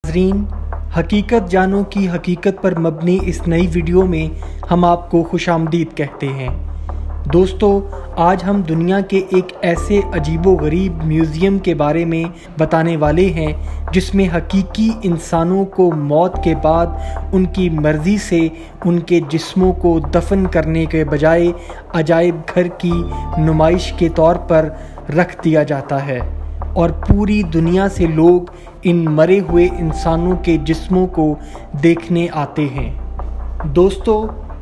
ناظرین، حقیقت جانو کی حقیقت پر مبنی اس نئی ویڈیو میں ہم آپ کو خوش آمدید کہتے ہیں۔ دوستو، آج ہم دنیا کے ایک ایسے عجیب و غریب میوزیم کے بارے میں بتانے والے ہیں جس میں حقیقی انسانوں کو موت کے بعد ان کی مرضی سے ان کے جسموں کو دفن کرنے کے بجائے عجائب گھر کی نمائش کے طور پر رکھ دیا جاتا ہے، اور پوری دنیا سے لوگ ان مرے ہوئے انسانوں کے جسموں کو دیکھنے آتے ہیں۔ دوستو،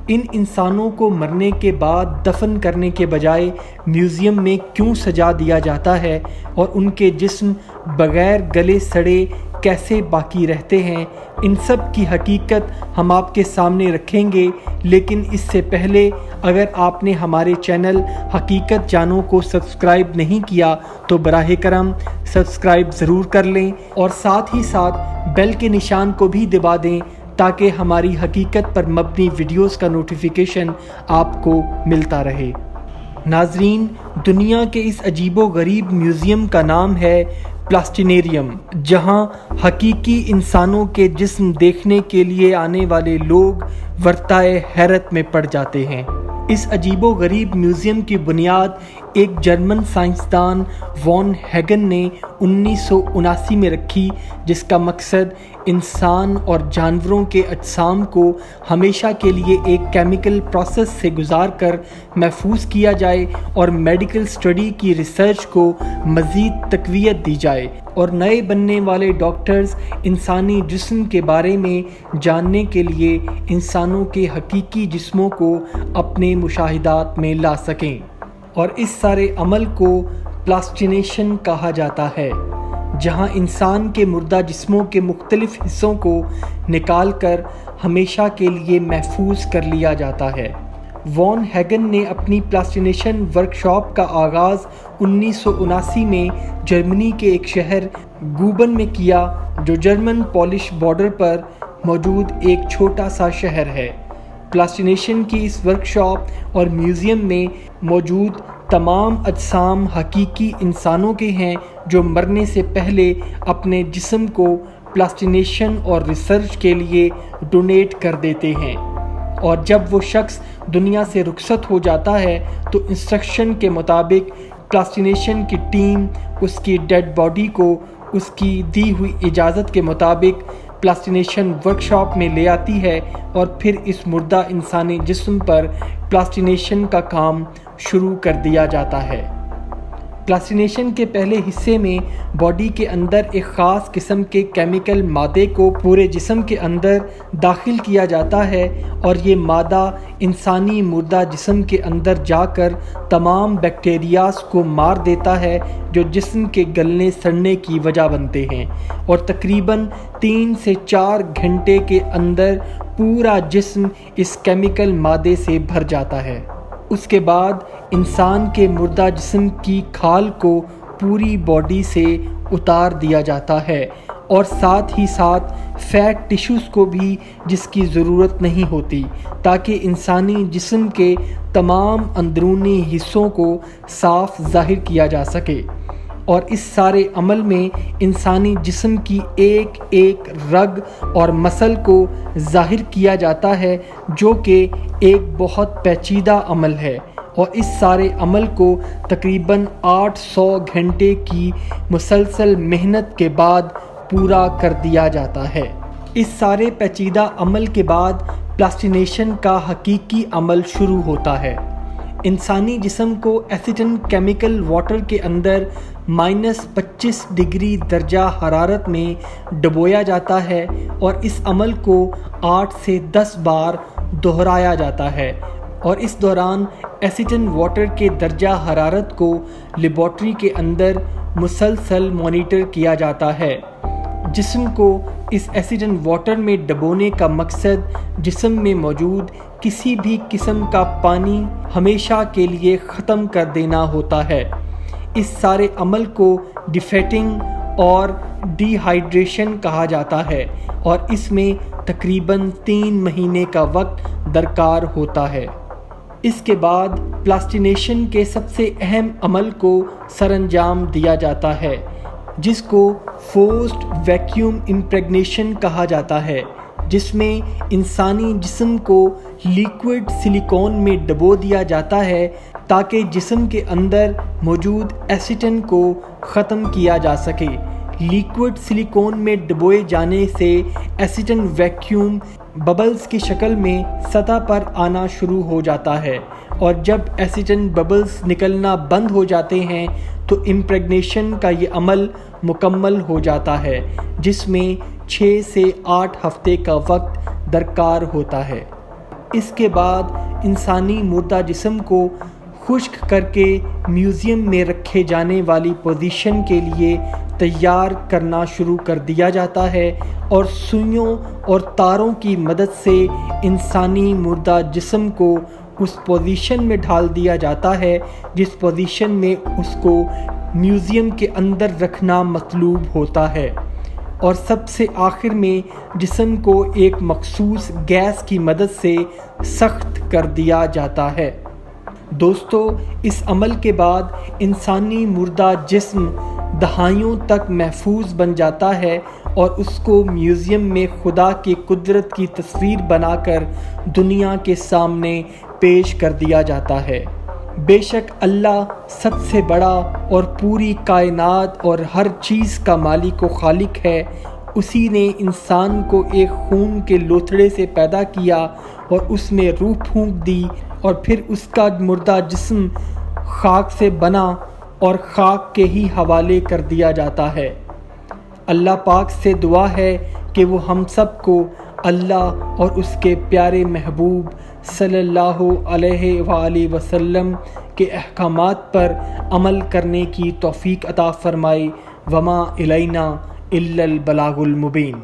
ان انسانوں کو مرنے کے بعد دفن کرنے کے بجائے میوزیم میں کیوں سجا دیا جاتا ہے اور ان کے جسم بغیر گلے سڑے کیسے باقی رہتے ہیں، ان سب کی حقیقت ہم آپ کے سامنے رکھیں گے۔ لیکن اس سے پہلے اگر آپ نے ہمارے چینل حقیقت جانو کو سبسکرائب نہیں کیا تو براہ کرم سبسکرائب ضرور کر لیں اور ساتھ ہی ساتھ بیل کے نشان کو بھی دبا دیں تاکہ ہماری حقیقت پر مبنی ویڈیوز کا نوٹیفیکیشن آپ کو ملتا رہے۔ ناظرین، دنیا کے اس عجیب و غریب میوزیم کا نام ہے پلاسٹینیریم، جہاں حقیقی انسانوں کے جسم دیکھنے کے لیے آنے والے لوگ ورطۂ حیرت میں پڑ جاتے ہیں۔ اس عجیب و غریب میوزیم کی بنیاد ایک جرمن سائنسدان وان ہیگن نے 1979 میں رکھی، جس کا مقصد انسان اور جانوروں کے اجسام کو ہمیشہ کے لیے ایک کیمیکل پروسیس سے گزار کر محفوظ کیا جائے اور میڈیکل اسٹڈی کی ریسرچ کو مزید تقویت دی جائے، اور نئے بننے والے ڈاکٹرز انسانی جسم کے بارے میں جاننے کے لیے انسانوں کے حقیقی جسموں کو اپنے مشاہدات میں لا سکیں۔ اور اس سارے عمل کو پلاسٹینیشن کہا جاتا ہے، جہاں انسان کے مردہ جسموں کے مختلف حصوں کو نکال کر ہمیشہ کے لیے محفوظ کر لیا جاتا ہے۔ وان ہیگن نے اپنی پلاسٹینیشن ورکشاپ کا آغاز 1979 میں جرمنی کے ایک شہر گوبن میں کیا، جو جرمن پولش بارڈر پر موجود ایک چھوٹا سا شہر ہے۔ پلاسٹینیشن کی اس ورکشاپ اور میوزیم میں موجود تمام اجسام حقیقی انسانوں کے ہیں جو مرنے سے پہلے اپنے جسم کو پلاسٹینیشن اور ریسرچ کے لیے ڈونیٹ کر دیتے ہیں، اور جب وہ شخص دنیا سے رخصت ہو جاتا ہے تو انسٹرکشن کے مطابق پلاسٹینیشن کی ٹیم اس کی ڈیڈ باڈی کو اس کی دی ہوئی اجازت کے مطابق پلاسٹینیشن ورکشاپ میں لے آتی ہے، اور پھر اس مردہ انسانی جسم پر پلاسٹینیشن کا کام شروع کر دیا جاتا ہے۔ پلاسٹینیشن کے پہلے حصے میں باڈی کے اندر ایک خاص قسم کے کیمیکل مادے کو پورے جسم کے اندر داخل کیا جاتا ہے، اور یہ مادہ انسانی مردہ جسم کے اندر جا کر تمام بیکٹیریاز کو مار دیتا ہے جو جسم کے گلنے سڑنے کی وجہ بنتے ہیں، اور تقریباً 3 سے 4 گھنٹے کے اندر پورا جسم اس کیمیکل مادے سے بھر جاتا ہے۔ اس کے بعد انسان کے مردہ جسم کی کھال کو پوری باڈی سے اتار دیا جاتا ہے، اور ساتھ ہی ساتھ فیٹ ٹیشوز کو بھی، جس کی ضرورت نہیں ہوتی، تاکہ انسانی جسم کے تمام اندرونی حصوں کو صاف ظاہر کیا جا سکے۔ اور اس سارے عمل میں انسانی جسم کی ایک ایک رگ اور مسل کو ظاہر کیا جاتا ہے، جو کہ ایک بہت پیچیدہ عمل ہے، اور اس سارے عمل کو تقریباً 800 گھنٹے کی مسلسل محنت کے بعد پورا کر دیا جاتا ہے۔ اس سارے پیچیدہ عمل کے بعد پلاسٹینیشن کا حقیقی عمل شروع ہوتا ہے۔ انسانی جسم کو ایسیٹن کیمیکل واٹر کے اندر -25 ڈگری درجہ حرارت میں ڈبویا جاتا ہے، اور اس عمل کو 8 سے 10 بار دہرایا جاتا ہے، اور اس دوران ایسیٹن واٹر کے درجہ حرارت کو لیبارٹری کے اندر مسلسل مانیٹر کیا جاتا ہے۔ جسم کو اس ایسیٹن واٹر میں ڈبونے کا مقصد جسم میں موجود کسی بھی قسم کا پانی ہمیشہ کے لیے ختم کر دینا ہوتا ہے۔ اس سارے عمل کو ڈیفیٹنگ اور ڈی ہائیڈریشن کہا جاتا ہے، اور اس میں تقریباً 3 مہینے کا وقت درکار ہوتا ہے۔ اس کے بعد پلاسٹینیشن کے سب سے اہم عمل کو سر انجام دیا جاتا ہے، جس کو فورسڈ ویکیوم امپریگنیشن کہا جاتا ہے، جس میں انسانی جسم کو لیکوڈ سلیکون میں ڈبو دیا جاتا ہے تاکہ جسم کے اندر موجود ایسیٹن کو ختم کیا جا سکے۔ لیکوڈ سلیکون میں ڈبوئے جانے سے ایسیٹن ویکیوم ببلز کی شکل میں سطح پر آنا شروع ہو جاتا ہے، اور جب ایسیٹن ببلز نکلنا بند ہو جاتے ہیں تو امپریگنیشن کا یہ عمل مکمل ہو جاتا ہے، جس میں 6 سے 8 ہفتے کا وقت درکار ہوتا ہے۔ اس کے بعد انسانی مردہ جسم کو خشک کر کے میوزیم میں رکھے جانے والی پوزیشن کے لیے تیار کرنا شروع کر دیا جاتا ہے، اور سوئیوں اور تاروں کی مدد سے انسانی مردہ جسم کو اس پوزیشن میں ڈھال دیا جاتا ہے جس پوزیشن میں اس کو میوزیم کے اندر رکھنا مطلوب ہوتا ہے، اور سب سے آخر میں جسم کو ایک مخصوص گیس کی مدد سے سخت کر دیا جاتا ہے۔ دوستو، اس عمل کے بعد انسانی مردہ جسم دہائیوں تک محفوظ بن جاتا ہے، اور اس کو میوزیم میں خدا کی قدرت کی تصویر بنا کر دنیا کے سامنے پیش کر دیا جاتا ہے۔ بے شک اللہ سب سے بڑا اور پوری کائنات اور ہر چیز کا مالک و خالق ہے۔ اسی نے انسان کو ایک خون کے لوتھڑے سے پیدا کیا اور اس میں روح پھونک دی، اور پھر اس کا مردہ جسم خاک سے بنا اور خاک کے ہی حوالے کر دیا جاتا ہے۔ اللہ پاک سے دعا ہے کہ وہ ہم سب کو اللہ اور اس کے پیارے محبوب صلی اللہ علیہ وآلہ وسلم کے احکامات پر عمل کرنے کی توفیق عطا فرمائے۔ وما الینا الا البلاغ المبین۔